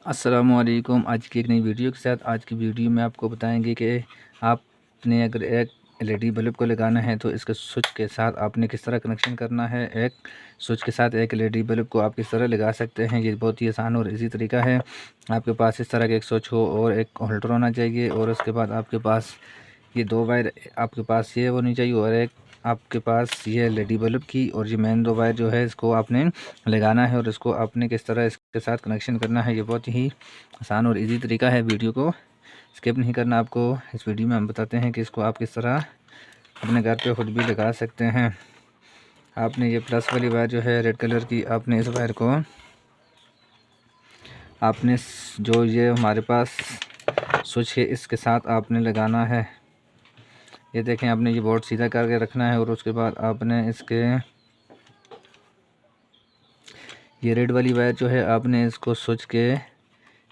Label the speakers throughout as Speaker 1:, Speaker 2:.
Speaker 1: अस्सलामुअलैकुम। आज की एक नई वीडियो के साथ आज की वीडियो में आपको बताएंगे कि आपने अगर एक एलईडी बल्ब को लगाना है तो इसके स्विच के साथ आपने किस तरह कनेक्शन करना है। एक स्विच के साथ एक एलईडी बल्ब को आप किस तरह लगा सकते हैं। ये बहुत ही आसान और इजी तरीका है। आपके पास इस तरह का एक स्विच हो और एक होल्डर होना चाहिए, और उसके बाद आपके पास ये दो वायर आपके पास ये होनी चाहिए, और एक आपके पास ये एलईडी बल्ब की और ये मेन दो वायर जो है इसको आपने लगाना है, और इसको आपने किस तरह इसके साथ कनेक्शन करना है। ये बहुत ही आसान और इजी तरीका है। वीडियो को स्किप नहीं करना आपको। इस वीडियो में हम बताते हैं कि इसको आप किस तरह अपने घर पे खुद भी लगा सकते हैं। आपने ये प्लस वाली वायर जो है रेड कलर की, आपने इस वायर को आपने जो ये हमारे पास स्विच है इसके साथ आपने लगाना है। ये देखें, आपने ये बोर्ड सीधा करके रखना है, और उसके बाद आपने इसके ये रेड वाली वायर जो है आपने इसको स्विच के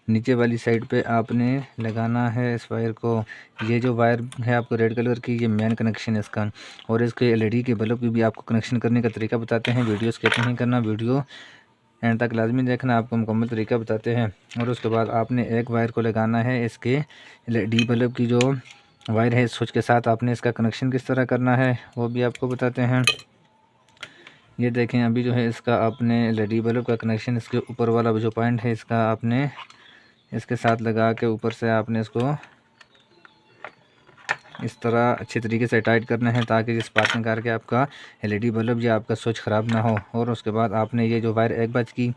Speaker 1: नीचे वाली साइड पे आपने लगाना है इस वायर को। ये जो वायर है आपको रेड कलर की, ये मेन कनेक्शन है इसका। और इसके एलईडी के बल्ब की भी आपको कनेक्शन करने का तरीका बताते हैं। वीडियो स्किप नहीं करना, वीडियो एंड तक लाजमी देखना, आपको मुकम्मल तरीका बताते हैं। और उसके बाद आपने एक वायर को लगाना है इसके एलईडी बल्ब की जो वायर है स्विच के साथ आपने इसका कनेक्शन किस तरह करना है वो भी आपको बताते हैं। ये देखें, अभी जो है इसका आपने एलईडी बल्ब का कनेक्शन इसके ऊपर वाला जो पॉइंट है इसका आपने इसके साथ लगा के ऊपर से आपने इसको इस तरह अच्छे तरीके से टाइट करना है, ताकि इस पार्किंग करके आपका एलईडी बल्ब या आपका स्विच ख़राब ना हो। और उसके बाद आपने ये जो वायर एक बच की,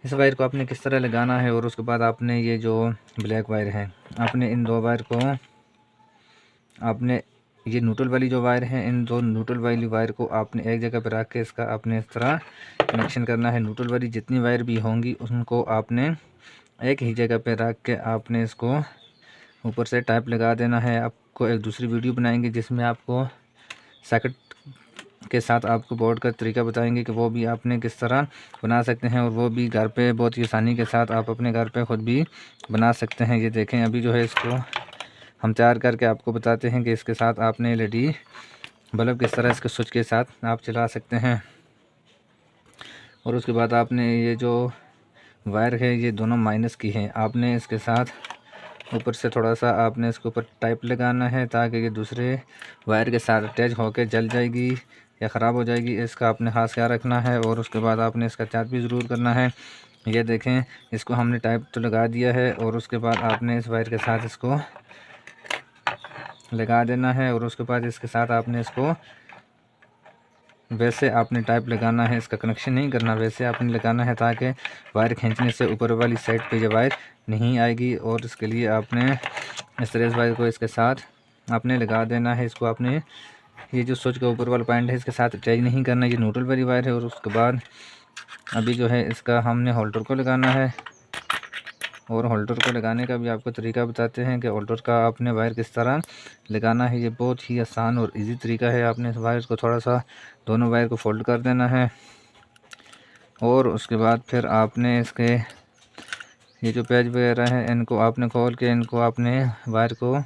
Speaker 1: इस वायर को आपने किस तरह लगाना है। और उसके बाद आपने ये जो ब्लैक वायर है, आपने इन दो वायर को आपने ये न्यूट्रल वाली जो वायर है, इन दो न्यूट्रल वाली वायर को आपने एक जगह पर रख के इसका आपने इस तरह कनेक्शन करना है। न्यूट्रल वाली जितनी वायर भी होंगी उनको आपने एक ही जगह पे रख के आपने इसको ऊपर से टाइप लगा देना है। आपको एक दूसरी वीडियो बनाएंगे जिसमें आपको सर्किट के साथ आपको बोर्ड का तरीका बताएंगे कि वो भी आपने किस तरह बना सकते हैं, और वो भी घर पे बहुत ही आसानी के साथ आप अपने घर पे ख़ुद भी बना सकते हैं। ये देखें, अभी जो है इसको हम तैयार करके आपको बताते हैं कि इसके साथ आपने एलईडी बल्ब किस तरह इसके स्विच के साथ आप चला सकते हैं। और उसके बाद आपने ये जो वायर है ये दोनों माइनस की हैं, आपने इसके साथ ऊपर से थोड़ा सा आपने इसके ऊपर टाइप लगाना है, ताकि ये दूसरे वायर के साथ अटैच होकर जल जाएगी या ख़राब हो जाएगी। इसका आपने खास ख्याल रखना है। और उसके बाद आपने इसका चार्ज भी ज़रूर करना है। ये देखें, इसको हमने टाइप तो लगा दिया है, और उसके बाद आपने इस वायर के साथ इसको लगा देना है। और उसके बाद इसके साथ आपने इसको वैसे आपने टाइप लगाना है, इसका कनेक्शन नहीं करना, वैसे आपने लगाना है, ताकि वायर खींचने से ऊपर वाली साइड पे ये वायर नहीं आएगी। और इसके लिए आपने इस तरह इस वायर को इसके साथ आपने लगा देना है। इसको आपने ये जो स्विच का ऊपर वाला पॉइंट है इसके साथ अटैच नहीं करना, ये न्यूट्रल वाली वायर है। और उसके बाद अभी जो है इसका हमने होल्डर को लगाना है, और होल्डर को लगाने का भी आपको तरीका बताते हैं कि होल्डर का आपने वायर किस तरह लगाना है। ये बहुत ही आसान और इजी तरीका है। आपने इस वायर को थोड़ा सा दोनों वायर को फोल्ड कर देना है, और उसके बाद फिर आपने इसके ये जो पेज वगैरह है इनको आपने खोल के इनको आपने वायर को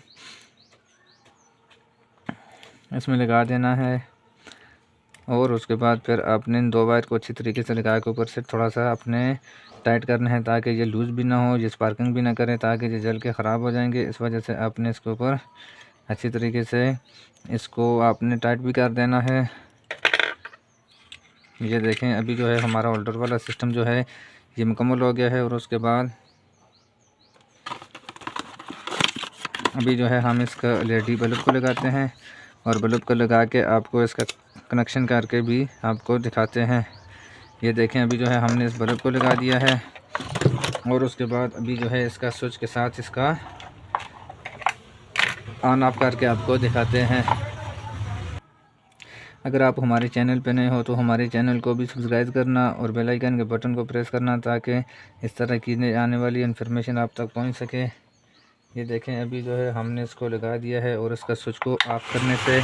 Speaker 1: इसमें लगा देना है। और उसके बाद फिर आपने इन दो वायर को अच्छी तरीके से लगा के ऊपर से थोड़ा सा अपने टाइट करना है, ताकि ये लूज़ भी ना हो, ये स्पार्किंग भी ना करे, ताकि ये जल के ख़राब हो जाएंगे। इस वजह से आपने इसके ऊपर अच्छी तरीके से इसको आपने टाइट भी कर देना है। ये देखें, अभी जो है हमारा होल्डर वाला सिस्टम जो है ये मुकम्मल हो गया है। और उसके बाद अभी जो है हम इसका एलईडी बल्ब को लगाते हैं, और बल्ब को लगा के आपको इसका कनेक्शन करके भी आपको दिखाते हैं। ये देखें, अभी जो है हमने इस बल्ब को लगा दिया है, और उसके बाद अभी जो है इसका स्विच के साथ इसका ऑन ऑफ करके आपको दिखाते हैं। अगर आप हमारे चैनल पर नए हो तो हमारे चैनल को भी सब्सक्राइब करना और बेल आइकन के बटन को प्रेस करना, ताकि इस तरह की आने वाली इन्फॉर्मेशन आप तक पहुंच सके। ये देखें, अभी जो है हमने इसको लगा दिया है, और इसका स्विच को ऑफ़ करने से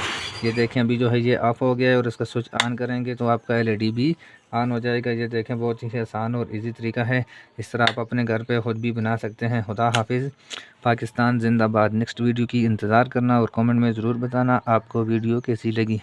Speaker 1: ये देखें अभी जो है ये ऑफ़ हो गया है। और इसका स्विच ऑन करेंगे तो आपका एलईडी भी ऑन हो जाएगा। ये देखें, बहुत ही आसान और इजी तरीका है। इस तरह आप अपने घर पे ख़ुद भी बना सकते हैं। खुदा हाफिज़। पाकिस्तान जिंदाबाद। नेक्स्ट वीडियो की इंतज़ार करना और कमेंट में ज़रूर बताना आपको वीडियो कैसी लगी।